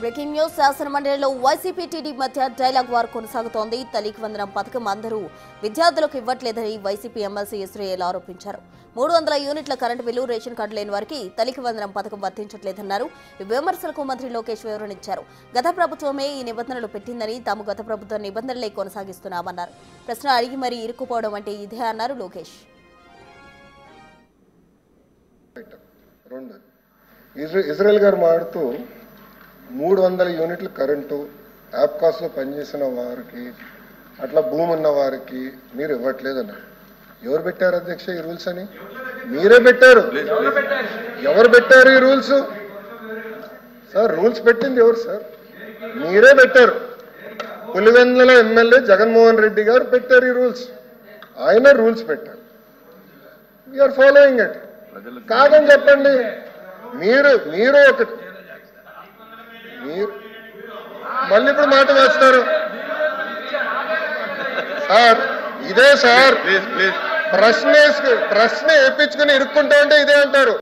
Breaking news శాసనమండలిలో YCP TDP మధ్య dialogue war కొనసాగుతోంది. తల్లికి వందనం పథకం అందరూ విద్యార్థులకు ఇవ్వట్లేదని వైసీపీ ఎమ్మెల్సీ ఇస్రాయేల్ ఆరోపించారు. 300 యూనిట్ల కరెంటు బిల్లు, రేషన్ కార్డు లేని వారికి తల్లికి వందనం పథకం వర్తించట్లేదన్నారు. ఈ విమర్శలకు మంత్రి లోకేష్ వివరణ ఇచ్చారు. గత ప్రభుత్వమే ఈ నిబంధనలు పెట్టిందని, తాము గత ప్రభుత్వ నిబంధనలే కొనసాగిస్తున్నామన్నారు. ప్రశ్న అడిగి మరీ ఇరుక్కుపోవడం అంటే ఇదే అన్నారు లోకేష్. ఇజ్రాయెల్ గారు మాడుతూ 300 యూనిట్ల కరెంటు యాప్కాస్లో పనిచేసిన వారికి, అట్లా భూమి ఉన్న వారికి మీరు ఇవ్వట్లేదన్నారు. ఎవరు పెట్టారు అధ్యక్ష ఈ రూల్స్ అని? మీరే పెట్టారు. ఎవరు పెట్టారు ఈ రూల్స్? సార్ రూల్స్ పెట్టింది ఎవరు సార్? మీరే పెట్టారు. పులివెందుల ఎమ్మెల్యే జగన్మోహన్ రెడ్డి గారు పెట్టారు ఈ రూల్స్. ఆయన రూల్స్ పెట్టారు. We're following it. కాదని చెప్పండి. మీరు ఒకటి మళ్ళీ ఇప్పుడు మాట వేస్తారు సార్. ఇదే సార్ ప్రశ్న వేయించుకుని ఇరుక్కుంటా ఉంటే ఇదే అంటారు.